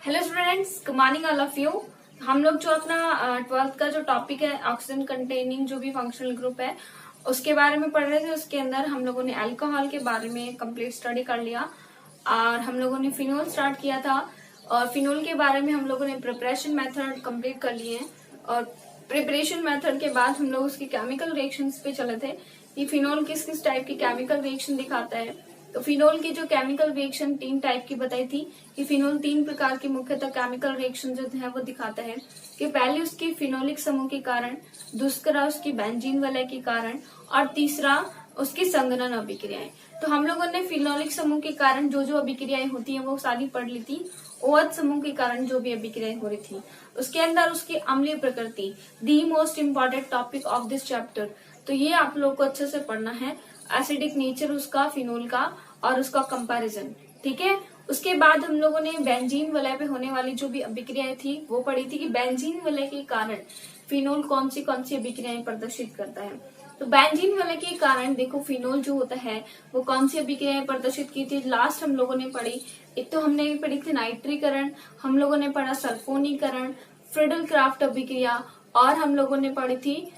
Hello students, good morning all of you. हम लोग जो अपना 12th का जो टॉपिक है ऑक्सीजन कंटेनिंग जो भी फंक्शनल ग्रुप है उसके बारे में पढ़ रहे थे। उसके अंदर हम लोगों ने अल्कोहल के बारे में कंप्लीट स्टडी कर लिया और हम लोगों ने फिनोल स्टार्ट किया था और फिनोल के बारे में हम लोगों ने प्रिपरेशन मेथड कंप्लीट कर लिए हैं और प्रिपरेशन मेथड के बाद हम लोग उसकी केमिकल रिएक्शंस पे चले थे कि फिनोल किस किस टाइप की केमिकल रिएक्शन दिखाता है। तो फिनोल की जो केमिकल रिएक्शन 3 टाइप की बताई थी कि फिनोल 3 प्रकार की मुख्यतः केमिकल रिएक्शन जो है वो दिखाता है कि पहले उसकी फिनोलिक समूह के कारण, दूसरा उसकी बेंजीन वलय के कारण और तीसरा उसकी संघनन अभिक्रियाएं। तो हम लोगों ने फिनोलिक समूह के कारण जो जो अभिक्रियाएं होती हैं वो सारी पढ़ ली थी। OH समूह के कारण जो भी अभिक्रियाएं हो रही थी उसके अंदर उसकी अम्लीय प्रकृति, the most important topic of this chapter. तो ये आप लोग को अच्छे से पढ़ना है, एसिडिक नेचर उसका फिनोल का और उसका कंपैरिजन। ठीक है, उसके बाद हम लोगों ने बेंजीन वलय पे होने वाली जो भी अभिक्रियाएं थी वो पढ़ी थी कि बेंजीन वलय के कारण फिनोल कौन सी अभिक्रियाएं प्रदर्शित करता है। तो बेंजीन वलय के कारण देखो फिनोल जो होता है वो कौन सी अभिक्रियाएं प्रदर्शित की थी लास्ट हम लोगों ने पढ़ी। एक तो हमने पढ़ी थी नाइट्रीकरण, हम लोगों ने पढ़ा सल्फोनीकरण, फ्रिडल क्राफ्ट अभिक्रिया और हम लोगों ने पढ़ी थी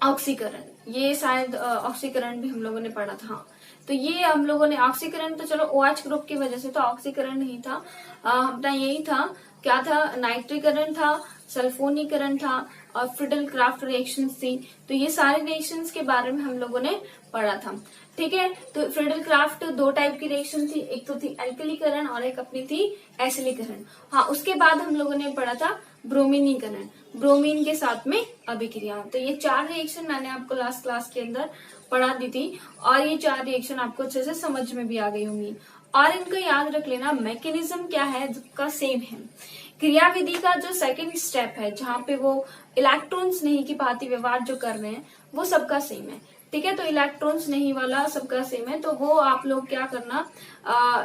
ऑक्सीकरण। ये शायद ऑक्सीकरण भी हम लोगों ने पढ़ा था। तो ये हम लोगों ने ऑक्सीकरण तो चलो OH ग्रुप की वजह से तो ऑक्सीकरण नहीं था, अपना यही था, क्या था, नाइट्रीकरण था, सल्फोनीकरण था और फ्रिडल क्राफ्ट रिएक्शंस थी। तो ये सारे रिएक्शंस के बारे में हम लोगों ने पढ़ा था। ठीक है, तो फ्रिडल क्राफ्ट 2 टाइप की रिएक्शन थी, एक तो थी एल्कलीकरण और एक अपनी थी एसिलीकरण। हाँ, उसके बाद हम लोगों ने पढ़ा था ब्रोमीनीकरण, ब्रोमीन के साथ में अभिक्रिया। तो ये 4 रिएक्शन मैंने आपको लास्ट क्लास के अंदर पढ़ा दी थी और ये 4 रिएक्शन आपको अच्छे से समझ में भी आ गई होंगी। और इनका याद रख लेना मैकेनिज्म क्या है का सेम है। क्रियाविधि का जो सेकेंड स्टेप है जहाँ पे वो इलेक्ट्रॉन्स नहीं की भांति व्यवहार जो कर रहे हैं वो सबका सेम है। ठीक है, तो इलेक्ट्रॉन्स नहीं वाला सबका सेम है। तो वो आप लोग क्या करना,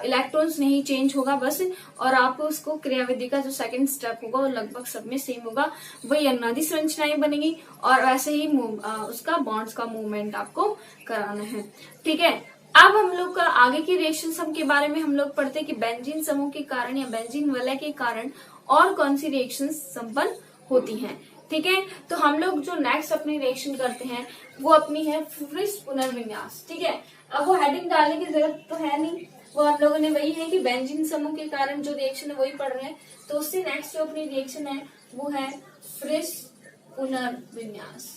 इलेक्ट्रॉन्स नहीं चेंज होगा बस, और आप उसको क्रियाविधि का जो सेकंड स्टेप होगा वो लगभग सब में सेम होगा। वही अनुनादी संरचनाएं बनेगी और वैसे ही उसका बॉन्ड्स का मूवमेंट आपको कराना है। ठीक है, अब हम लोग का आगे की रिएक्शन सम के बारे में हम लोग पढ़ते हैं कि बेंजीन समूह के कारण या बेंजीन वलय के कारण और कौन सी रिएक्शन संपन्न होती हैं। ठीक है, तो हम लोग जो नेक्स्ट अपनी रिएक्शन करते हैं वो अपनी है फ्रिस पुनर्विन्यास। ठीक है, अब वो हेडिंग डालने की जरूरत तो है नहीं, वो हम लोगों ने वही है कि बेंजीन समूह के कारण जो रिएक्शन है वही पढ़ रहे हैं। तो उससे नेक्स्ट जो अपनी रिएक्शन है वो है फ्रिस पुनर्विन्यास।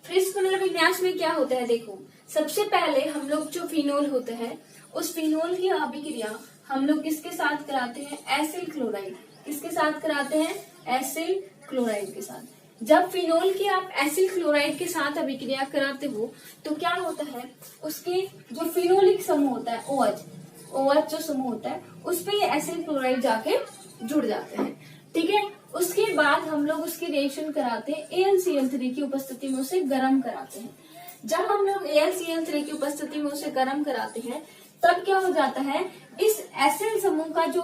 फ्रिस पुनर्विन्यास में क्या होता है, देखो सबसे पहले हम लोग जो फिनोल होता है उस फिनोल की अभिक्रिया हम लोग किसके साथ कराते हैं, एसिल क्लोराइड। किसके साथ कराते हैं, एसिल क्लोराइड के साथ। जब फिनोल की आप एसिल क्लोराइड के साथ अभिक्रिया कराते हो तो क्या होता है, उसके जो फिनोलिक समूह होता है OH जो समूह होता है उस पे ये एसिल क्लोराइड जाके जुड़ जाते हैं। ठीक है, उसके बाद हम लोग उसकी रिएक्शन कराते हैं AlCl3 की उपस्थिति में उसे गर्म कराते हैं। जब हम लोग AlCl3 की उपस्थिति में उसे गर्म कराते हैं तब क्या हो जाता है, इस एसिल समूह का जो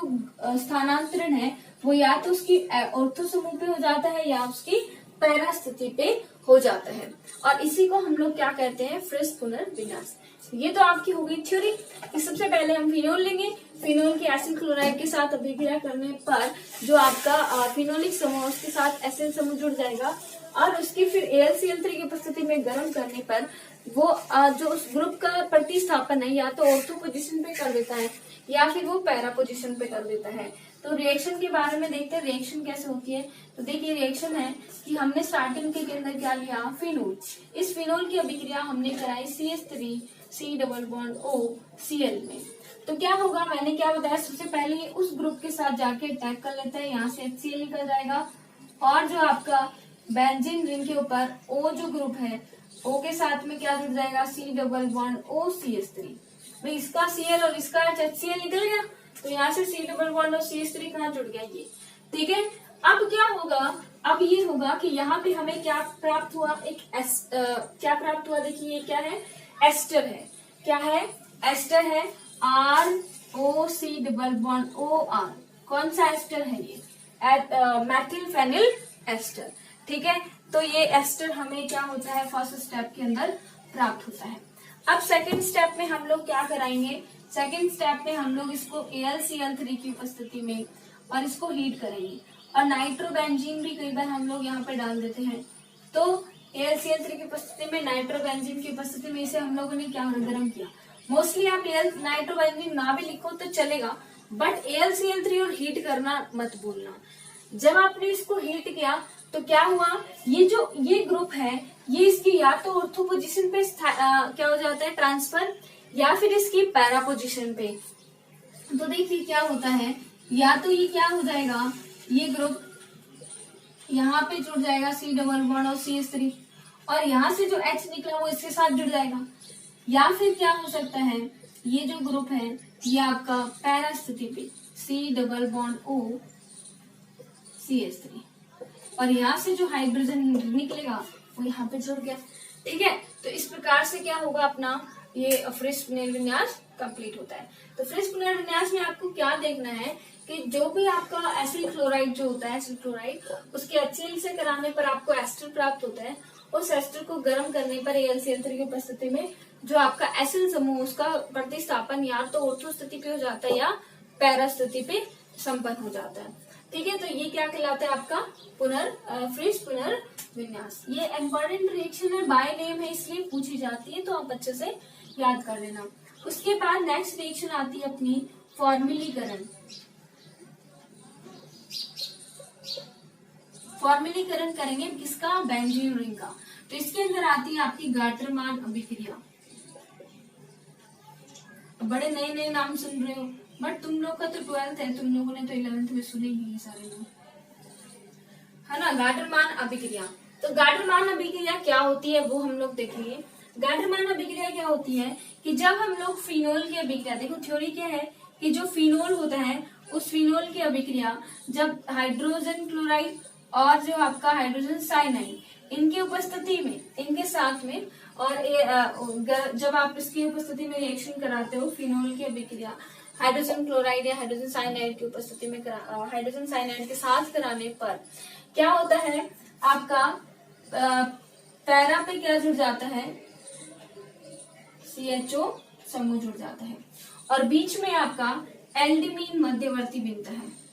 स्थानांतरण है वो या तो उसकी ऑर्थो समूह पे हो जाता है या उसकी पैरा स्थिति पे हो जाता है और इसी को हम लोग क्या कहते हैं, फ्रिस पुनर्विन्यास। ये तो आपकी हो गई थ्योरी कि सबसे पहले हम फिनोल लेंगे, फिनोल के एसिल क्लोराइड के साथ अभिक्रिया करने पर जो आपका फिनोलिक समूह उसके साथ एसिल समूह जुड़ जाएगा और उसकी फिर AlCl3 की उपस्थिति में गर्म करने पर वो जो उस ग्रुप का प्रतिस्थापन है या तो ऑर्थो पोजीशन पे कर देता है या फिर वो पैरा पोजीशन पे कर देता है। तो रिएक्शन के बारे में देखते हैं रिएक्शन कैसे होती है। तो देखिए रिएक्शन है कि हमने स्टार्टिंग के अंदर क्या लिया, फिनोल। इस फिनोल की अभिक्रिया हमने कराई CH3COCl में। तो क्या होगा, मैंने क्या बताया, सबसे पहले उस ग्रुप के साथ जाके अटैक कर लेता है, यहाँ से HCl निकल जाएगा और जो आपका बेंजीन रिंग के ऊपर O जो ग्रुप है O के साथ में क्या जुड़ जाएगा, C++OCH3। भाई इसका Cl और इसका HCl निकल गया तो यहाँ से C++ और CH3 कहाँ जुड़ गया ये। ठीक है, अब क्या होगा, अब ये होगा कि यहाँ पे हमें क्या प्राप्त हुआ, क्या प्राप्त हुआ, देखिए ये क्या है, एस्टर है। क्या है, एस्टर है, ROC++OR। कौन सा एस्टर है ये, मैथिल फेनिल एस्टर। ठीक है, तो ये एस्टर हमें क्या होता है फर्स्ट स्टेप के अंदर प्राप्त होता है। अब सेकंड स्टेप में हम लोग क्या कराएंगे, सेकंड स्टेप में हम लोग इसको AlCl3 की उपस्थिति में और इसको हीट करेंगे, और नाइट्रोबेंजीन भी कई बार हम लोग यहाँ पे डाल देते हैं। तो AlCl3 की उपस्थिति में नाइट्रोबेंजीन की उपस्थिति में इसे हम लोगों ने क्या गर्म किया। मोस्टली आप नाइट्रोबेंजीन ना भी लिखो तो चलेगा, बट AlCl3 और हीट करना मत भूलना। जब आपने इसको हीट किया तो क्या हुआ, ये ग्रुप है ये इसकी या तो ऑर्थो पोजीशन पे क्या हो जाता है ट्रांसफर, या फिर इसकी पैरा पोजीशन पे। तो देखिए क्या होता है, या तो ये क्या हो जाएगा, ये ग्रुप यहाँ पे जुड़ जाएगा C डबल बॉन्ड और CH3, और यहाँ से जो H निकला वो इसके साथ जुड़ जाएगा। या फिर क्या हो सकता है, ये जो ग्रुप है ये आपका पैरा स्थिति पे C double bond O CH3, और यहाँ से जो हाइड्रोजन निकलेगा वो यहाँ पे जुड़ गया। ठीक है, तो इस प्रकार से क्या होगा, अपना ये फ्रिश पुनर्विन्यास कंप्लीट होता है। तो फ्रिश पुनर्विन्यास में आपको क्या देखना है कि जो भी आपका एसिल क्लोराइड जो होता है, एसिल क्लोराइड, उसके HCl से कराने पर आपको एस्टर प्राप्त होता है। उस एस्टर को गर्म करने पर AlCl3 की उपस्थिति में जो आपका एसिल समूह उसका प्रतिस्थापन या तो ऑर्थो स्थिति पे हो जाता है या पैरा स्थिति पे संपन्न हो जाता है। ठीक है, तो ये क्या कहलाता है आपका फ्रिश पुनर्विन्यास। ये इम्पोर्टेंट रिएक्शन है, बाय नेम है इसलिए पूछी जाती है, तो आप अच्छे से याद कर लेना। उसके बाद नेक्स्ट रिएक्शन आती है अपनी फॉर्मिलीकरण। फॉर्मिलीकरण करेंगे किसका, बेंजीन रिंग का। तो इसके अंदर आती है आपकी गाटरमान अभिक्रिया। बड़े नए नए नाम सुन रहे हो, बट तुम लोग का तो 12th है, तुम लोगों ने तो 11th में सुने ही सारे लोग, है ना। गाटरमान अभिक्रिया, तो गाटरमान अभिक्रिया क्या होती है वो हम लोग देखेंगे। गाटरमान अभिक्रिया क्या होती है कि जब हम लोग फिनोल की अभिक्रिया, देखो थ्योरी क्या है कि जो फिनोल होता है उस फिनोल की अभिक्रिया जब हाइड्रोजन क्लोराइड और जो आपका हाइड्रोजन साइनाइड इनकी उपस्थिति में, इनके साथ में, और जब आप इसकी उपस्थिति में रिएक्शन कराते हो फिनोल की अभिक्रिया हाइड्रोजन क्लोराइड या हाइड्रोजन साइनाइड की उपस्थिति में हाइड्रोजन साइनाइड के साथ कराने पर क्या होता है, आपका पैरा पे क्या जुड़ जाता है, CHO समूह जुड़ जाता है, और बीच में आपका एल्डिमीन मध्यवर्ती बनता है।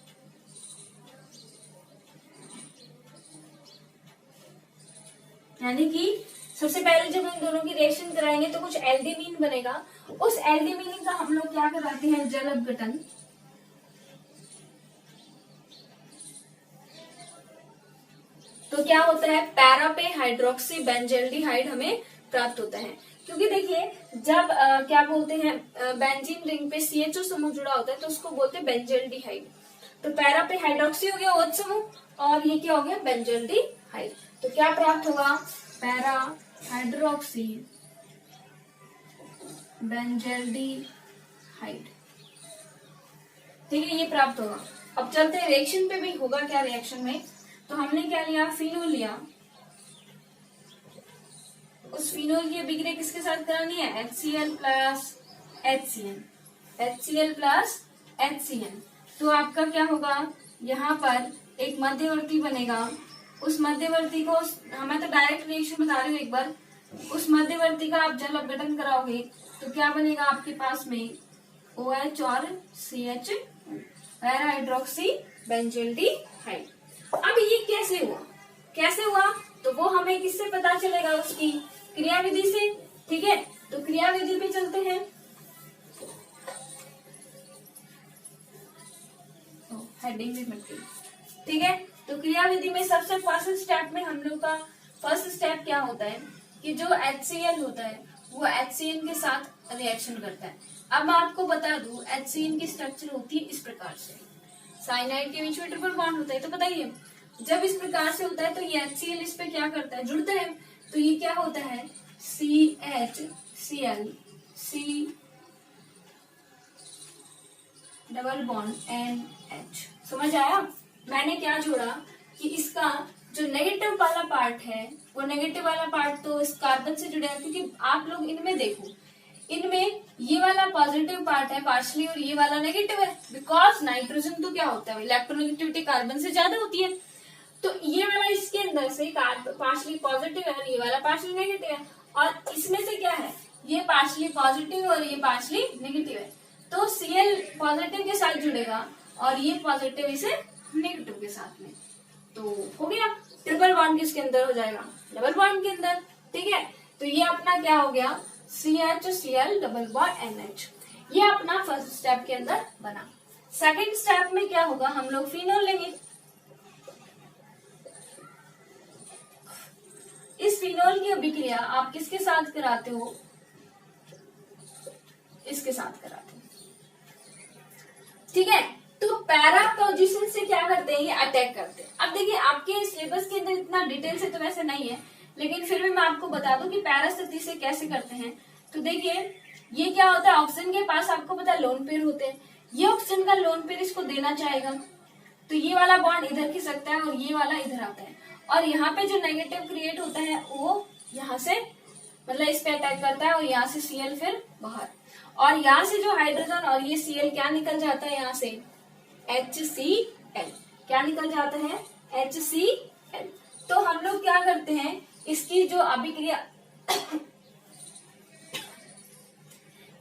यानी कि सबसे पहले जब इन दोनों की रिएक्शन कराएंगे तो कुछ एल्डिमीन बनेगा, उस एल्डिमीन का हम लोग क्या कराते हैं, जल अपघटन। तो क्या होता है, पैरा पे हाइड्रोक्सी बेंजल्डिहाइड हमें प्राप्त होता है। क्योंकि देखिए जब क्या बोलते हैं बेंजीन रिंग पे CHO समूह जुड़ा होता है तो उसको बोलते हैं बेंजल्डिहाइड। तो पैरा पे हाइड्रोक्सी हो गया OH समूह, और ये क्या हो गया बेंजल्डिहाइड। तो क्या प्राप्त होगा, पैरा हाइड्रोक्सी बेंजल्डिहाइड। ठीक है, ये प्राप्त होगा। अब चलते हैं रिएक्शन पे, भी होगा क्या रिएक्शन में। तो हमने क्या लिया, फिनोल लिया, उस फिनोल की अभिक्रिया किसके साथ करानी है, HCl plus HCN, HCl plus HCN। तो आपका क्या होगा, यहाँ पर एक मध्यवर्ती बनेगा, उस मध्यवर्ती को, मैं तो डायरेक्ट रिएक्शन बता रही हूँ एक बार, उस मध्यवर्ती का आप जल अपघटन कराओगे तो क्या बनेगा आपके पास में OH और CH, पैरा हाइड्रोक्सी बेंजल्डिहाइड। अब ये कैसे हुआ, तो वो हमें किससे पता चलेगा, उसकी क्रियाविधि से। ठीक है, तो क्रियाविधि पे चलते हैं। हेडिंग भी मिलती है। ठीक है, तो क्रियाविधि में सबसे फर्स्ट स्टेप में हम लोग का फर्स्ट स्टेप क्या होता है कि जो HCl होता है वो HCN के साथ रिएक्शन करता है। अब मैं आपको बता दूं HCN की स्ट्रक्चर होती है इस प्रकार से, साइनाइड के बीच में ट्रिपल बॉन्ड होता है, तो बताइए जब इस प्रकार से होता है तो ये HCl इस पे क्या करता है, जुड़ता है। तो ये क्या होता है, CHCl C double bond NH। समझ आया, मैंने क्या जोड़ा कि इसका जो नेगेटिव वाला पार्ट है वो नेगेटिव वाला पार्ट तो इस कार्बन से जुड़ा है, क्योंकि आप लोग इनमें देखो, इनमें ये वाला पॉजिटिव पार्ट है पार्शली और ये वाला नेगेटिव है, बिकॉज नाइट्रोजन तो क्या होता है, इलेक्ट्रोनेगेटिविटी कार्बन से ज्यादा होती है। तो ये वाला इसके अंदर से पार्शली पॉजिटिव है और ये वाला पार्शली नेगेटिव है, और इसमें से क्या है, ये पार्शली पॉजिटिव और ये पार्शली नेगेटिव है। तो Cl पॉजिटिव के साथ जुड़ेगा और ये पॉजिटिव इसे नेगेटिव के साथ में, तो हो गया ट्रिपल बॉन्ड किसके अंदर हो जाएगा, डबल बॉन्ड के अंदर। ठीक है, तो ये अपना क्या हो गया, CHCl डबल बॉन्ड NH। ये अपना फर्स्ट स्टेप के अंदर बना। सेकंड स्टेप में क्या होगा, हम लोग फिनोल लेंगे। इस फिनोल की अभिक्रिया आप किसके साथ कराते हो, इसके साथ कराते हो। ठीक है, तो पैरा पोजीशन से क्या करते हैं, ये अटैक करते हैं। अब देखिए आपके सिलेबस के अंदर इतना डिटेल से तो वैसे नहीं है, लेकिन फिर भी मैं आपको बता दूं कि पैरा स्थिति से कैसे करते हैं। तो देखिए ये क्या होता है, ऑक्सीजन के पास आपको पता है लोन पेयर होते हैं, ये ऑक्सीजन का लोन पेयर इसको देना चाहेगा, तो ये वाला बॉन्ड इधर खिसकता है और ये वाला इधर आता है, और यहाँ पे जो नेगेटिव क्रिएट होता है वो यहाँ से मतलब इस पे अटैक करता है और यहाँ से Cl फिर बाहर, और यहाँ से जो हाइड्रोजन और ये Cl क्या निकल जाता है, यहाँ से HCl क्या निकल जाता है, HCl। तो हम लोग क्या करते हैं, इसकी जो अभिक्रिया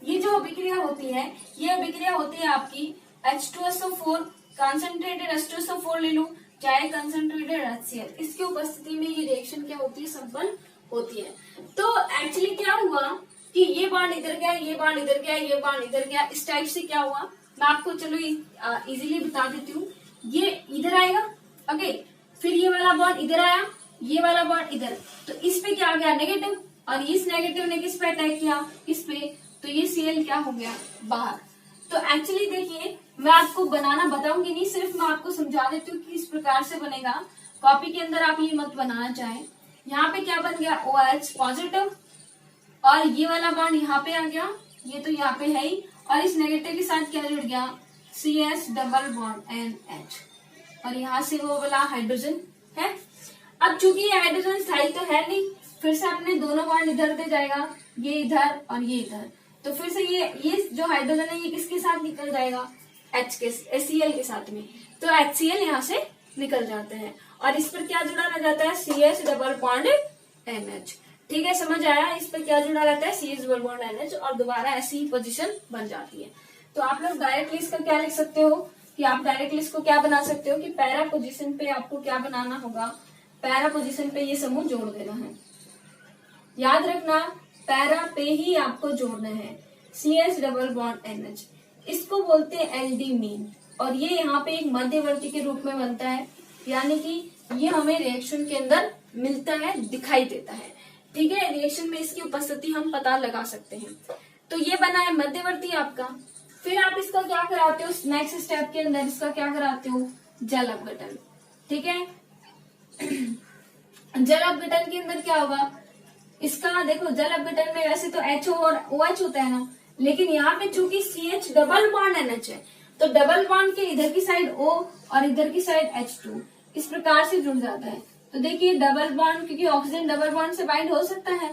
ये जो अभिक्रिया होती है, ये अभिक्रिया होती है आपकी H2SO4 कंसंट्रेटेड H2SO4 ले लो चाहे कंसंट्रेटेड HCl, इसकी उपस्थिति में ये रिएक्शन क्या होती है, संपन्न होती है। तो एक्चुअली क्या हुआ कि ये बॉन्ड इधर गया, ये बॉन्ड इधर गया, ये बॉन्ड इधर गया, इस टाइप से क्या हुआ, मैं आपको चलो इजीली बता देती हूँ। ये इधर आएगा, ओके, फिर ये वाला बॉन्ड इधर आया, ये वाला बॉन्ड इधर, तो इस पे क्या आ गया, नेगेटिव, और इस नेगेटिव ने किस पे अटैक किया, इस पे, तो ये Cl क्या हो गया, बाहर। तो एक्चुअली देखिए मैं आपको बनाना बताऊंगी नहीं, सिर्फ मैं आपको समझा देती हूँ कि इस प्रकार से बनेगा। कॉपी के अंदर आप ये मत बनाना चाहें। यहाँ पे क्या बन गया, OH पॉजिटिव, और ये वाला बॉन्ड यहाँ पे आ गया, ये तो यहाँ पे है ही, और इस नेगेटिव के साथ क्या जुड़ गया, CS डबल बॉन्ड NH, और यहाँ से वो वाला हाइड्रोजन है। अब चूंकि ये हाइड्रोजन स्थायी तो है नहीं, फिर से अपने दोनों बॉन्ड इधर दे जाएगा, ये इधर और ये इधर, तो फिर से ये जो हाइड्रोजन है ये किसके साथ निकल जाएगा, HCl के साथ में, तो HCl यहाँ से निकल जाते हैं, और इस पर क्या जुड़ा रह जाता है, CS डबल बॉन्ड NH। ठीक है, समझ आया, इस पर क्या जुड़ा रहता है, CS डबल बॉन्ड NH, और दोबारा ऐसी पोजीशन बन जाती है। तो आप लोग डायरेक्टली इसका क्या लिख सकते हो कि आप डायरेक्टली इसको क्या बना सकते हो कि पैरा पोजीशन पे आपको क्या बनाना होगा, पैरा पोजीशन पे ये समूह जोड़ देना है। याद रखना पैरा पे ही आपको जोड़ना है, CS डबल बॉन्ड NH, इसको बोलते हैं LD मीन, और ये यहाँ पे एक मध्यवर्ती के रूप में बनता है, यानी कि ये हमें रिएक्शन के अंदर मिलता है, दिखाई देता है। ठीक है, रिएक्शन में इसकी उपस्थिति हम पता लगा सकते हैं। तो ये बना है मध्यवर्ती आपका। फिर आप इसका क्या कराते हो, नेक्स्ट स्टेप के अंदर इसका क्या कराते हो, जल अपघटन। ठीक है, जल अपघटन के अंदर क्या होगा, इसका देखो जल अपघटन में वैसे तो HO और OH होता है ना, लेकिन यहाँ पे चूंकि CH डबल बॉन्ड NH है, तो डबल बॉन्ड के इधर की साइड O और इधर की साइड H2 इस प्रकार से जुड़ जाता है। तो देखिए डबल बॉन्ड, क्योंकि ऑक्सीजन डबल बॉन्ड से बाइंड हो सकता है,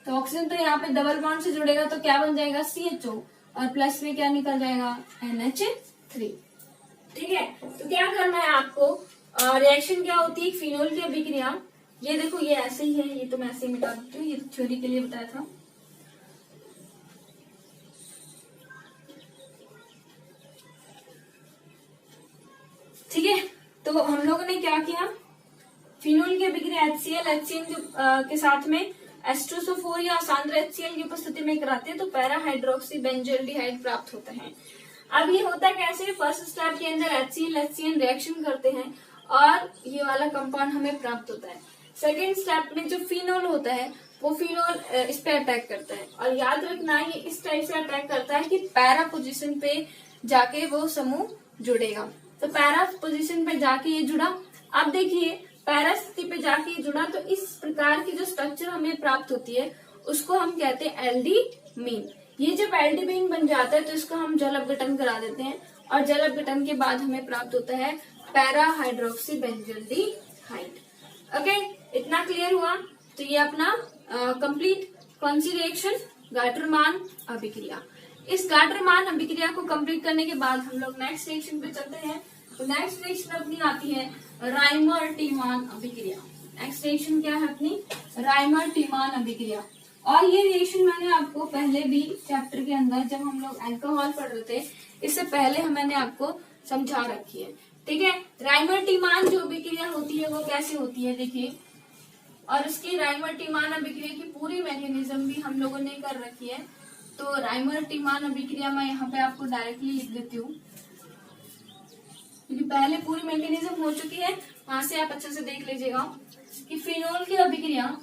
तो ऑक्सीजन तो यहाँ पे डबल बॉन्ड से जुड़ेगा, तो क्या बन जाएगा, CHO, और प्लस में क्या निकल जाएगा, NH3। ठीक है, तो क्या करना है आपको, रिएक्शन क्या होती है, फिनोल की अभिक्रिया, ये देखो ये ऐसे ही है, ये तो मैं ऐसे ही मिटा देती हूँ, ये थ्योरी के लिए बताया था। ठीक है, तो हम लोगों ने क्या किया, फिनोल की अभिक्रिया HCl के साथ में H2SO4 या सांद्र HCl की उपस्थिति में कराते हैं, तो पैरा हाइड्रोक्सी बेंजोल्डिहाइड प्राप्त होता है। अब ये होता कैसे, फर्स्ट स्टेप के अंदर HCl रिएक्शन करते हैं और ये वाला कंपाउंड हमें प्राप्त होता है। सेकेंड स्टेप में जो फिनोल होता है वो फिनोल इस पे अटैक करता है, और याद रखना ये इस टाइप से अटैक करता है कि पैरा पोजीशन पे जाके वो समूह जुड़ेगा। तो पैरा पोजीशन पे जाके ये जुड़ा, अब देखिए पैरा स्थिति पे जाके ये जुड़ा, तो इस प्रकार की जो स्ट्रक्चर हमें प्राप्त होती है उसको हम कहते हैं एलडी मीन। ये जब एलडी मीन बन जाता है तो इसको हम जल अपघटन करा देते हैं, और जल अपघटन के बाद हमें प्राप्त होता है पैरा हाइड्रोक्सी बेंजोल्डिहाइड। ओके, इतना क्लियर हुआ। तो ये अपना कंप्लीट कौन सी रिएक्शन, गाटरमान अभिक्रिया। इस गाटरमान अभिक्रिया को कंप्लीट करने के बाद हम लोग नेक्स्ट रिएक्शन पे चलते हैं। तो नेक्स्ट रिएक्शन अपनी आती है राइमर टीमान अभिक्रिया। नेक्स्ट रिएक्शन क्या है अपनी, राइमर टीमान अभिक्रिया। और ये रिएक्शन मैंने आपको पहले भी चैप्टर के अंदर जब हम लोग अल्कोहल पढ़ रहे थे, इससे पहले मैंने आपको समझा रखी है। ठीक है, राइमर टीमान जो अभिक्रिया होती है वो कैसे होती है देखिए, और इसकी राइमर टीमान अभिक्रिया की पूरी मैकेनिज्म भी हम लोगों ने कर रखी है। तो राइमर टीमान अभिक्रिया मैं यहाँ पे आपको डायरेक्टली लिख देती हूँ, क्योंकि पहले पूरी मैकेनिज्म हो चुकी है, वहां से आप अच्छे से देख लीजिएगा कि फिनोल की अभिक्रिया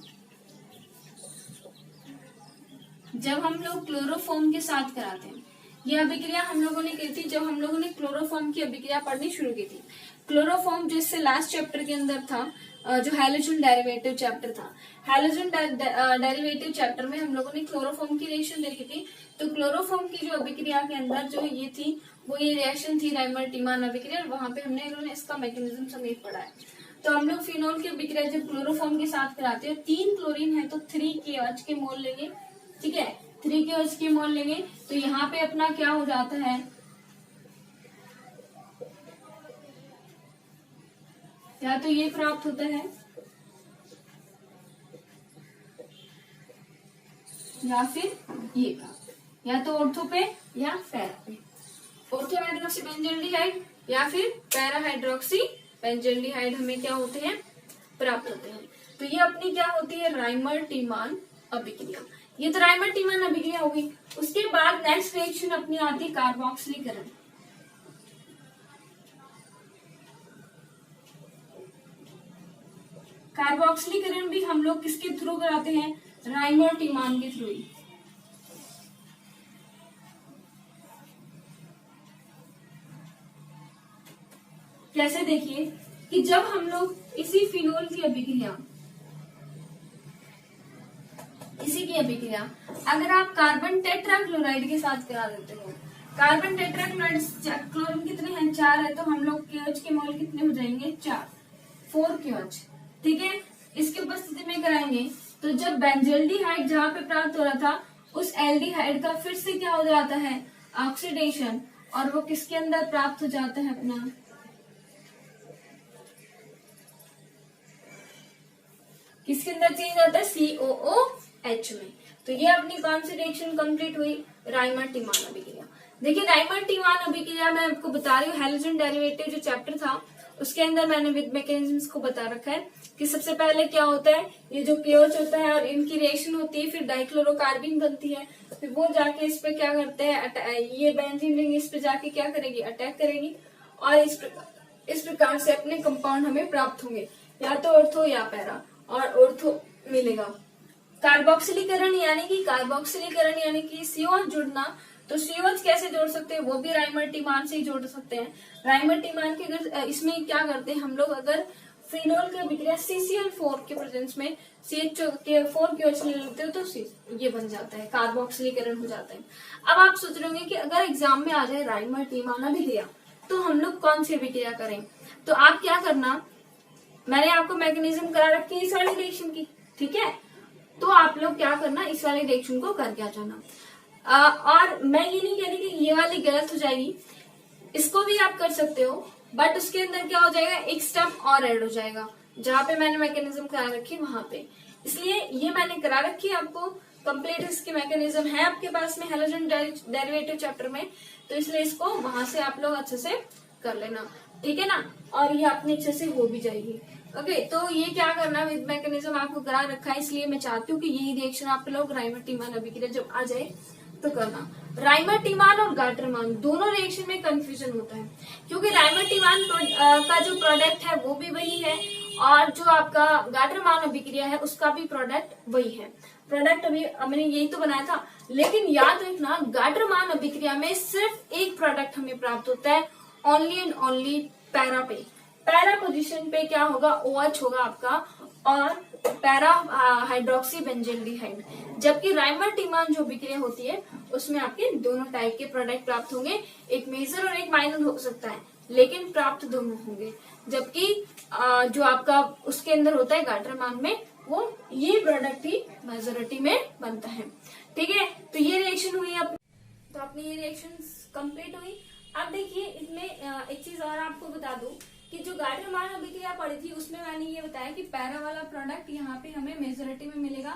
जब हम लोग क्लोरोफॉर्म के साथ कराते हैं, यह अभिक्रिया हम लोगों ने की थी जब हम लोगों ने क्लोरोफॉर्म की अभिक्रिया पढ़नी शुरू की थी। क्लोरोफॉर्म जो इससे लास्ट चैप्टर के अंदर था, जो हैलोजन डेरिवेटिव चैप्टर था, हैलोजन डेरिवेटिव चैप्टर में हम लोगों ने क्लोरोफॉर्म की रिएक्शन देखी थी। तो क्लोरोफॉर्म की जो अभिक्रिया के अंदर जो ये थी वो ये रिएक्शन थी राइमर टीमान अभिक्रिया, और वहां पे हमने इसका मैकेनिज्म समेत पढ़ा है। तो हम लोग फिनोल की अभिक्रिया जब क्लोरोफॉर्म के साथ कराते हैं, 3 क्लोरीन है तो 3 KOH के मोल लेंगे। ठीक है, 3 KOH के मोल लेंगे, तो यहाँ पे अपना क्या हो जाता है, या तो ये प्राप्त होता है या फिर ये प्राप्त, या तो ऑर्थो पे या पैरा पे, ऑर्थो हाइड्रोक्सी बेंजल्डिहाइड या फिर पैरा हाइड्रोक्सी बेंजल्डिहाइड हमें क्या होते हैं, प्राप्त होते हैं। तो ये अपनी क्या होती है, राइमर टीमान अभिक्रिया। ये तो राइमर टीमान अभिक्रिया होगी। उसके बाद नेक्स्ट रिएक्शन अपनी आती है कार्बोक्सिलीकरण। कार्बोक्सिलीकरण भी हम लोग किसके थ्रू कराते हैं, राइमर टीमान के थ्रू ही। कैसे देखिए कि जब हम लोग इसी फिनोल की अभिक्रिया, इसी की अभिक्रिया अगर आप कार्बन टेट्राक्लोराइड के साथ करा देते हो, कार्बन टेट्राक्लोराइड क्लोरीन कितने हैं, 4 है, तो हम लोग KOH के मोल कितने हो जाएंगे, 4 KOH। ठीक है, इसकी उपस्थिति में कराएंगे तो जब बेंजल्डिहाइड जहाँ पे प्राप्त हो रहा था, उस एल्डिहाइड का फिर से क्या हो जाता है, ऑक्सीडेशन, और वो किसके अंदर प्राप्त हो जाता है, अपना किसके अंदर चेंज होता है, COOH में। तो ये अपनी कौन सी रिएक्शन कंप्लीट हुई, राइमर टीमान अभिक्रिया। देखिए राइमर टीमान अभिक्रिया मैं आपको बता रही हूँ, हैलोजन डेरिवेटिव जो चैप्टर था उसके अंदर मैंने विद मैकेनिज्म्स को बता रखा है कि सबसे पहले क्या होता है, ये जो KOH होता है और इनकी रिएक्शन होती है, फिर डाइक्लोरोकार्बिन बनती है, फिर वो जाके इस पे क्या करते हैं, ये बेंजीन रिंग इस पे जाके क्या करेगी, अटैक करेगी, और इस प्रकार से अपने कंपाउंड हमें प्राप्त होंगे, या तो ऑर्थो या पैरा, और ऑर्थो मिलेगा। कार्बोक्सिलीकरण यानी कि COH जुड़ना, तो COH कैसे जोड़ सकते हैं, वो भी राइमर टीमान से ही जोड़ सकते हैं। राइमर टीमान के अगर इसमें क्या करते हैं हम लोग, अगर फिनोल की अभिक्रिया CCl4 के प्रेजेंस में CH4 KOH ले लेते हो तो ये बन जाता है, कार्बोक्सिलीकरण हो जाता है। अब आप सोच रहे होंगे कि अगर एग्जाम में आ जाए राइमर टीमान अभिक्रिया तो हम लोग कौन सी अभिक्रिया करें, तो आप क्या करना, मैंने आपको मैकेनिज्म करा रखी है इस वाली रिएक्शन की। ठीक है, तो आप लोग क्या करना, इस वाले रिएक्शन को करके आ जाना। और मैं ये नहीं कह रही कि ये वाली गलत हो जाएगी, इसको भी आप कर सकते हो, बट उसके अंदर क्या हो जाएगा, एक स्टेप और ऐड हो जाएगा, जहां पे मैंने मैकेनिज्म करा रखी है वहां पे, इसलिए ये मैंने करा रखी है आपको। कंप्लीट इसकी मैकेनिज्म है आपके पास में हैलोजन डेरिवेटिव चैप्टर में, तो इसलिए इसको वहां से आप लोग अच्छे से कर लेना। ठीक है ना, और ये अपने अच्छे से हो भी जाएगी। ओके, तो ये क्या करना, विद मैकेनिज्म आपको करा रखा है, इसलिए मैं चाहती हूँ कि यही रिएक्शन आप लोग राइमर टीमान अभिक्रिया जब आ जाए तो करना। राइमर टीमान और गाटरमान दोनों रिएक्शन में कंफ्यूजन होता है, क्योंकि राइमर टीमान का जो प्रोडक्ट है वो भी वही है, और जो आपका गाटरमान अभिक्रिया है उसका भी प्रोडक्ट वही है। प्रोडक्ट अभी मैंने यही तो बनाया था, लेकिन याद रखना गाटरमान अभिक्रिया में सिर्फ एक प्रोडक्ट हमें प्राप्त होता है, ओनली एंड ओनली पैरा पे। पैरा पोजीशन पे क्या होगा, OH होगा आपका, और पैरा हाइड्रोक्सी बेंजल्डिहाइड। जबकि राइमर टीमान जो अभिक्रिया होती है उसमें आपके दोनों टाइप के प्रोडक्ट प्राप्त होंगे, एक मेजर और एक माइनर हो सकता है, लेकिन प्राप्त दोनों होंगे। जबकि जो आपका उसके अंदर होता है गाटरमान में, वो ये प्रोडक्ट ही मेजोरिटी में बनता है। ठीक है, तो ये रिएक्शन हुई अपनी ये रिएक्शन कंप्लीट हुई। अब देखिए इसमें एक चीज और आपको बता दूं कि जो गार्टर मान अभिक्रिया पड़ी थी उसमें मैंने ये बताया कि पैरा वाला प्रोडक्ट यहाँ पे हमें मेजोरिटी में मिलेगा,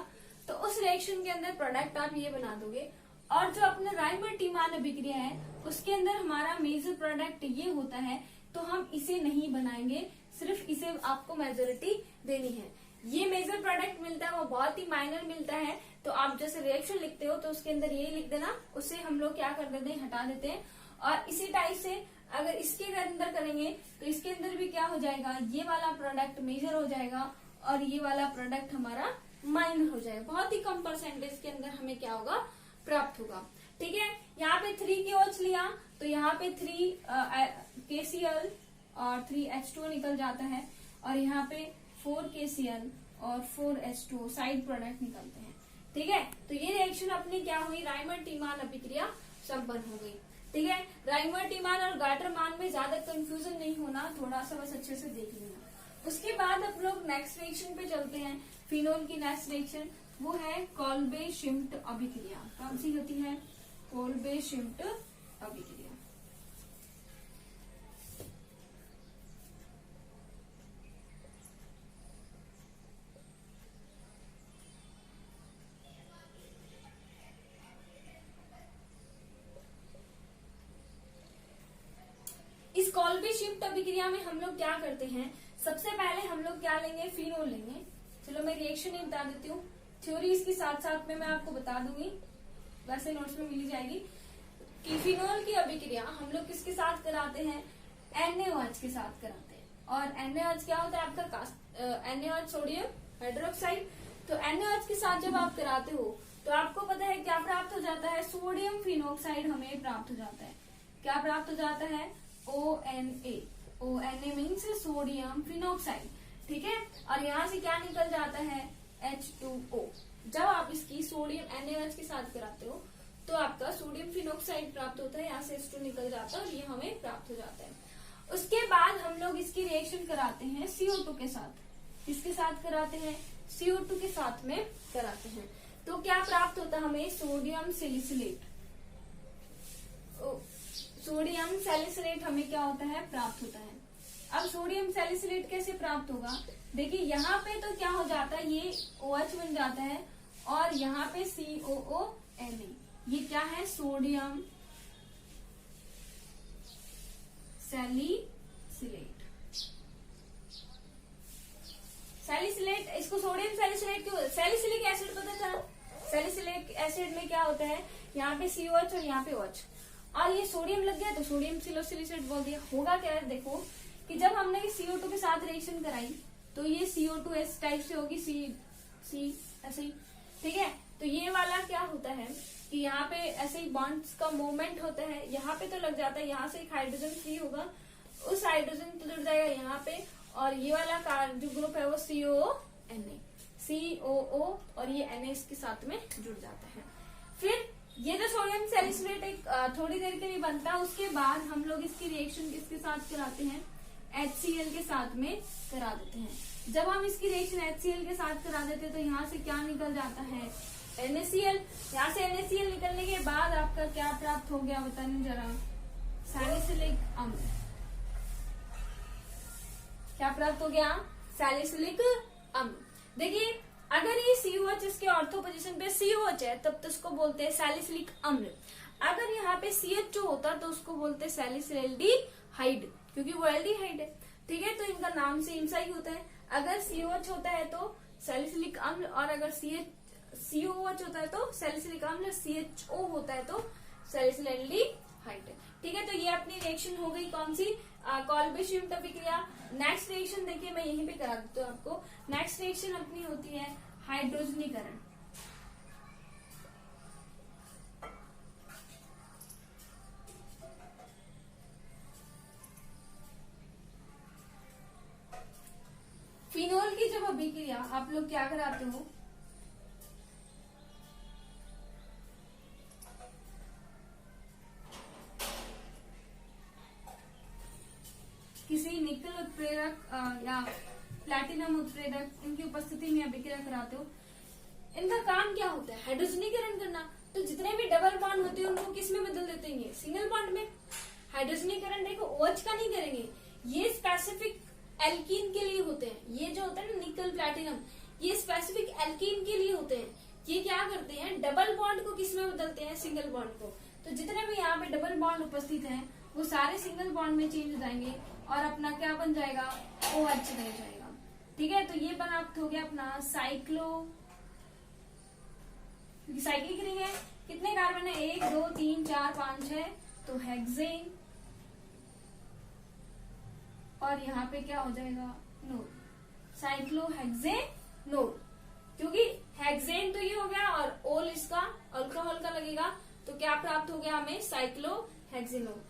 तो उस रिएक्शन के अंदर प्रोडक्ट आप ये बना दोगे। और जो अपना राइमर-टीमान अभिक्रिया है उसके अंदर हमारा मेजर प्रोडक्ट ये होता है, तो हम इसे नहीं बनाएंगे, सिर्फ इसे आपको मेजोरिटी देनी है। ये मेजर प्रोडक्ट मिलता है वो बहुत ही माइनर मिलता है, तो आप जैसे रिएक्शन लिखते हो तो उसके अंदर यही लिख देना, उससे हम लोग क्या कर देते हैं, हटा देते हैं। और इसी टाइप से अगर इसके अंदर करेंगे तो इसके अंदर भी क्या हो जाएगा, ये वाला प्रोडक्ट मेजर हो जाएगा और ये वाला प्रोडक्ट हमारा माइनर हो जाएगा। बहुत ही कम परसेंटेज के अंदर हमें क्या होगा, प्राप्त होगा। ठीक है, यहाँ पे 3KOH लिया तो यहाँ पे 3 KCl और 3H2O निकल जाता है, और यहाँ पे 4 KCl और 4 H2O साइड प्रोडक्ट निकलते हैं। ठीक है, तो ये रिएक्शन अपनी क्या हुई, राइमर-टीमान अभिक्रिया संपन्न हो गई। ठीक है, राइमर-टीमान और गार्टर-मान में ज्यादा कंफ्यूजन नहीं होना, थोड़ा सा बस अच्छे से देख लेना। उसके बाद हम लोग नेक्स्ट रिएक्शन पे चलते हैं। फिनोल की नेक्स्ट रिएक्शन वो है कोल्बे-शिम्ट अभिक्रिया। कौन सी होती है, कोल्बे-शिम्ट अभिक्रिया। इस कोल्बे-शिम्ट अभिक्रिया में हम लोग क्या करते हैं, सबसे पहले हम लोग क्या लेंगे, फिनोल लेंगे। चलो मैं रिएक्शन ही बता देती हूँ, थ्योरी इसके साथ साथ में मैं आपको बता दूंगी, वैसे नोट्स में मिल जाएगी कि फिनोल की अभिक्रिया हम लोग किसके साथ कराते हैं, NaOH के साथ कराते हैं। और NaOH क्या होता है आपका, NaOH सोडियम हाइड्रोक्साइड। तो NaOH के साथ जब आप कराते हो तो आपको पता है क्या प्राप्त हो जाता है, सोडियम फिनोक्साइड हमें प्राप्त हो जाता है। क्या प्राप्त हो जाता है, ONA। ONA means sodium phenoxide. ठीक है, और यहाँ से क्या निकल जाता है, H2O। जब आप इसकी सोडियम NaOH के साथ कराते हो तो आपका सोडियम फिनोक्साइड प्राप्त होता है, यहाँ से H2 निकल जाता है और ये हमें प्राप्त हो जाता है। उसके बाद हम लोग इसकी रिएक्शन कराते हैं CO2 के साथ। इसके साथ कराते हैं, CO2 के साथ में कराते हैं। तो क्या प्राप्त होता है हमें, सोडियम सैलिसिलेट। सोडियम सैलिसिलेट हमें क्या होता है, प्राप्त होता है। अब सोडियम सैलिसिलेट कैसे प्राप्त होगा, देखिए यहाँ पे तो क्या हो जाता है, ये OH बन जाता है और यहाँ पे COONA। ये क्या है, सोडियम सैलिसिलेट। सैलिसिलेट, इसको सोडियम सैलिसिलेट क्यों, सैलिसिलिक एसिड पता था, सैलिसिलिक एसिड में क्या होता है, यहाँ पे COH और यहाँ पे OH, और ये सोडियम लग गया तो सोडियम सिलोसिलिसेट बोल दिया। होगा क्या है, देखो कि जब हमने CO2 के साथ रिएक्शन कराई तो ये CO2 इस टाइप से होगी, C ऐसे ही। ठीक है, तो ये वाला क्या होता है कि यहाँ पे ऐसे ही बॉन्ड्स का मूवमेंट होता है, यहाँ पे तो लग जाता है, यहाँ से एक हाइड्रोजन फ्री होगा, उस हाइड्रोजन तो जुड़ जाएगा यहाँ पे, और ये वाला जो ग्रुप है वो COO और ये Na इसके साथ में जुड़ जाता है। फिर ये जो सोडियम सैलिसिलेट एक थोड़ी देर के लिए बनता है, उसके बाद हम लोग इसकी रिएक्शन किसके साथ कराते हैं, HCl के साथ में करा देते हैं। जब हम इसकी रिएक्शन HCl के साथ करा देते हैं तो यहाँ से क्या निकल जाता है, NaCl। यहाँ से NaCl निकलने के बाद आपका क्या प्राप्त हो गया बताने जरा, सैलिसिलिक अम्ल। क्या प्राप्त हो गया, सैलिसिलिक अम्ल। देखिए अगर ये COH इसके ऑर्थो पोजीशन पे COH है तब तो उसको बोलते हैं सैलिसिलिक अम्ल। अगर यहाँ पे CHO होता तो उसको बोलते हैं सैलिसिल्डिहाइड, क्योंकि वो एल्डिहाइड है। ठीक है, तो इनका नाम सेम सा ही होता है। अगर COH होता है तो सैलिसिलिक अम्ल, और अगर COH होता है तो सैलिसिलिक अम्ल, CHO होता है तो सैलिसिल्डिहाइड। ठीक है, तो ये अपनी रिएक्शन हो गई कौन सी, कोल्बे-शिम्ट अभिक्रिया। नेक्स्ट रिएक्शन देखिए मैं यहीं पे करा देती हूँ आपको। नेक्स्ट रिएक्शन अपनी होती है हाइड्रोजनीकरण। फिनोल की जब अभिक्रिया आप लोग क्या कराते हो, किसी निकल उत्प्रेरक या प्लैटिनम उत्प्रेरक इनकी उपस्थिति में अभिक्रिया कराते हो। इनका काम क्या होता है, हाइड्रोजनीकरण करना। तो जितने भी डबल बॉन्ड होते हैं उनको किस में बदल देते हैं, सिंगल बॉन्ड में। हाइड्रोजनीकरण देखो OH का नहीं करेंगे, ये स्पेसिफिक एल्कीन के लिए होते हैं। ये जो होता है ना निकल प्लैटिनम, ये स्पेसिफिक एल्कीन के लिए होते हैं। ये क्या करते हैं, डबल बॉन्ड को किस में बदलते हैं, सिंगल बॉन्ड को। तो जितने भी यहाँ पे डबल बॉन्ड उपस्थित हैं वो सारे सिंगल बॉन्ड में चेंज हो जाएंगे और अपना क्या बन जाएगा, OH रह जाएगा। ठीक है, तो ये प्राप्त हो गया अपना साइक्लो, साइक्लिक रिंग है। कितने कार्बन है, 1 2 3 4 5 6, तो हेक्सेन, और यहाँ पे क्या हो जाएगा, नोड, साइक्लोहेक्सेनोन। क्योंकि हेक्सेन तो ये हो गया और ओल इसका अल्कोहल का लगेगा, तो क्या प्राप्त हो गया हमें, साइक्लोहेक्सेनोन।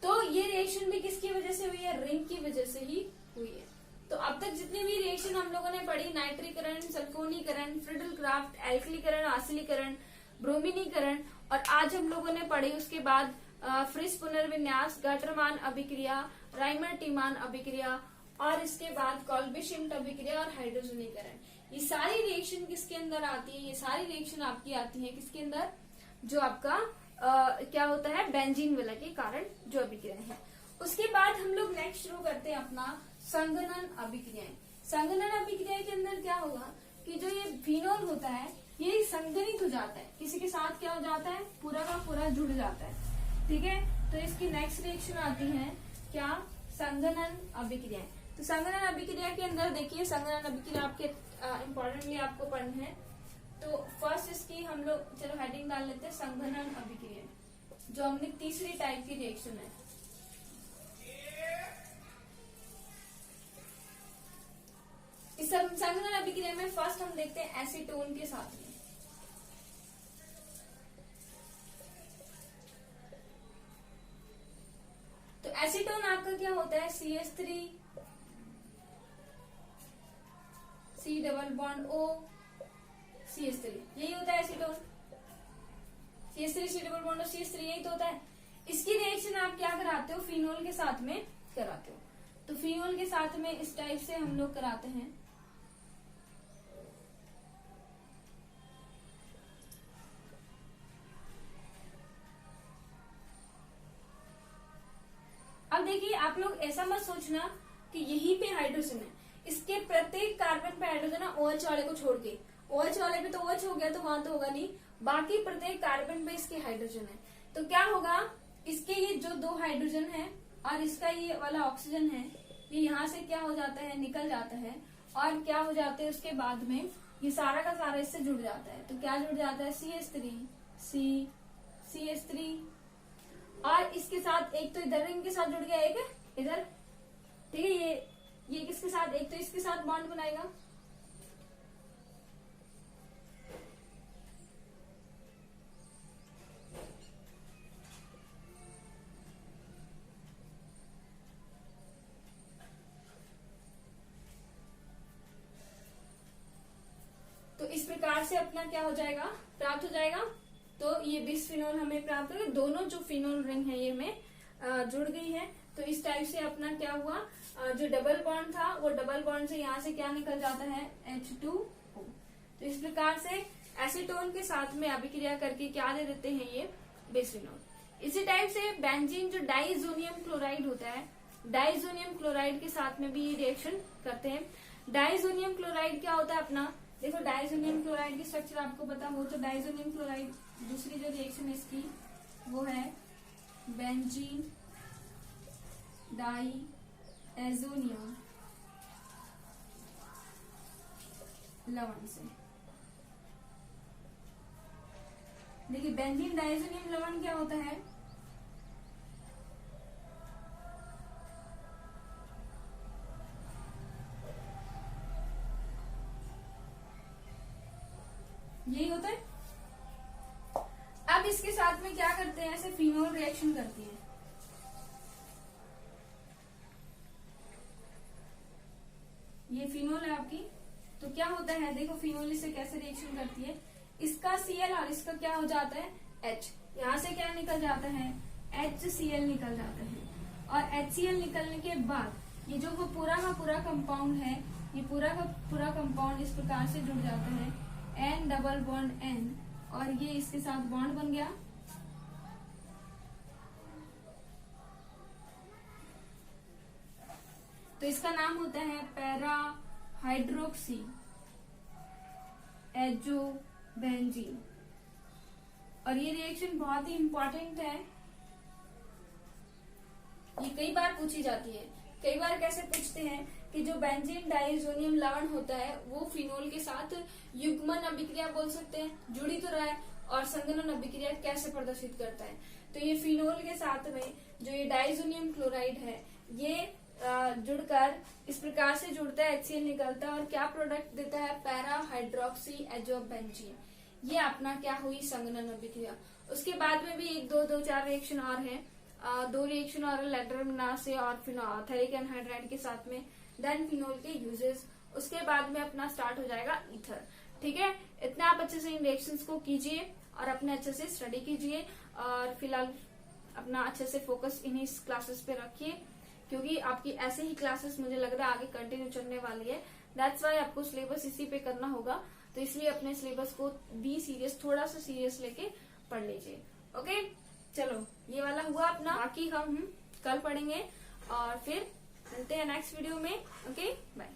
तो ये रिएक्शन भी किसकी वजह से हुई है, रिंग की वजह से ही हुई है। तो अब तक जितने भी रिएक्शन हम लोगों ने पढ़ी, नाइट्रीकरण, सल्फोनीकरण, फ्रिडल-क्राफ्ट, एल्कलीकरण, आसिलीकरण, ब्रोमीनीकरण, और आज हम लोगों ने पढ़ी उसके बाद फ्रिस पुनर्विन्यास, गाटरमान अभिक्रिया, राइमर-टीमान अभिक्रिया, और इसके बाद कॉल्बी-शिम्ट अभिक्रिया और हाइड्रोजनीकरण। ये सारी रिएक्शन किसके अंदर आती है, ये सारी रिएक्शन आपकी आती है किसके अंदर, जो आपका क्या होता है, बेंजीन विलय के कारण जो अभिक्रिया है। उसके बाद हम लोग नेक्स्ट शुरू करते हैं अपना संघनन अभिक्रियाएं। संघनन अभिक्रिया के अंदर क्या होगा कि जो ये फिनोल होता है ये संघनित हो जाता है, किसी के साथ क्या हो जाता है, पूरा का पूरा जुड़ जाता है। ठीक है, तो इसकी नेक्स्ट रिएक्शन आती है क्या, संघनन अभिक्रियाएं। तो संघनन अभिक्रिया के अंदर देखिए, संघनन अभिक्रिया आपके इम्पोर्टेंटली आपको पढ़ना है। तो फर्स्ट इसकी हम लोग चलो हेडिंग डाल लेते हैं, संघनन अभिक्रिया, जो हमने तीसरी टाइप की रिएक्शन है। इस संघनन अभिक्रिया में फर्स्ट हम देखते हैं एसीटोन के साथ में। तो एसीटोन आपका क्या होता है, CH3 C double bond O CH3, यही होता है acetone. CH3 C double bond O CH3, यही तो होता है। इसकी रिएक्शन आप क्या कराते हो, फिनोल के साथ में कराते हो। तो फिनोल के साथ में इस टाइप से हम लोग कराते हैं। अब देखिए, आप लोग ऐसा मत सोचना कि यहीं पे हाइड्रोजन है, इसके प्रत्येक कार्बन पे हाइड्रोजन है, OH वाले को छोड़ के। OH वाले पे तो OH हो गया, तो वहां तो होगा नहीं, बाकी प्रत्येक कार्बन पे इसके हाइड्रोजन है। तो क्या होगा, इसके ये जो 2 हाइड्रोजन है और इसका ये वाला ऑक्सीजन है, ये यहाँ से क्या हो जाता है, निकल जाता है, और क्या हो जाता है उसके बाद में ये सारा का सारा इससे जुड़ जाता है। तो क्या जुड़ जाता है, CH3 CH3, और इसके साथ एक तो इधर रिंग के साथ जुड़ गया, एक इधर। ठीक है, ये किसके साथ, एक तो इसके साथ बॉन्ड बनाएगा, तो इस प्रकार से अपना क्या हो जाएगा, प्राप्त हो जाएगा। तो ये बिस्फिनोल हमें प्राप्त हो गया, दोनों जो फिनोल रिंग है ये में जुड़ गई है। तो इस टाइप से अपना क्या हुआ, जो डबल बॉन्ड था वो डबल बॉन्ड से यहाँ से क्या निकल जाता है, H2O। तो इस प्रकार से एसीटोन के साथ में अभिक्रिया करके क्या दे देते हैं, ये बिस्फिनोल। इसी टाइप से बेंजीन जो डाइजोनियम क्लोराइड होता है, डाइजोनियम क्लोराइड के साथ में भी ये रिएक्शन करते हैं। डाइजोनियम क्लोराइड क्या होता है अपना, देखो डाइजोनियम क्लोराइड की स्ट्रक्चर आपको पता हो तो डाइजोनियम क्लोराइड दूसरी जो रिएक्शन है इसकी वो है बेंजीन डाइएजोनियम लवण से। देखिए बेंजीन डाइएजोनियम लवण क्या होता है, यही होता है। अब इसके साथ में क्या करते हैं, ऐसे फिनोल रिएक्शन करती है। ये फिनोल है आपकी, तो क्या होता है, देखो फिनोल इससे कैसे रिएक्शन करती है, इसका Cl और इसका क्या हो जाता है H, यहाँ से क्या निकल जाता है HCl निकल जाता है, और HCl निकलने के बाद ये जो वो पूरा का पूरा कंपाउंड है, ये पूरा का पूरा कंपाउंड इस प्रकार से जुड़ जाता है, N डबल बॉन्ड N, और ये इसके साथ बॉन्ड बन गया। तो इसका नाम होता है पैरा हाइड्रोक्सी एजोबेंजीन। और ये रिएक्शन बहुत ही इंपॉर्टेंट है, ये कई बार पूछी जाती है। कई बार कैसे पूछते हैं कि जो बेंजीन डाइजोनियम लवण होता है वो फिनोल के साथ युग्मन अभिक्रिया बोल सकते हैं, जुड़ी तो रहा है, और संघनन अभिक्रिया कैसे प्रदर्शित करता है। तो ये फिनोल के साथ में जो ये डाइजोनियम क्लोराइड है ये जुड़कर इस प्रकार से जुड़ता है, HCl निकलता है और क्या प्रोडक्ट देता है, पैरा हाइड्रोक्सी एजोबेंजीन। ये अपना क्या हुई, संघनन अभिक्रिया। उसके बाद में भी एक दो चार रिएक्शन और है, 2 रिएक्शन और लेटरमिनास से और फेरिक एनहाइड्राइड के साथ में, देन फिनोल के यूजेस। उसके बाद में अपना स्टार्ट हो जाएगा ईथर। ठीक है, इतना आप अच्छे से इन रिएक्शंस को कीजिए और अपने अच्छे से स्टडी कीजिए, और फिलहाल अपना अच्छे से फोकस इन्हीं क्लासेस पे रखिए, क्योंकि आपकी ऐसे ही क्लासेस मुझे लग रहा है आगे कंटिन्यू चलने वाली है। दैट्स वाई आपको सिलेबस इसी पे करना होगा, तो इसलिए अपने सिलेबस को बी सीरियस, थोड़ा सा सीरियस लेके पढ़ लीजिए। ओके, चलो ये वाला हुआ अपना, बाकी हम कल पढ़ेंगे और फिर मिलते हैं नेक्स्ट वीडियो में। Okay, bye.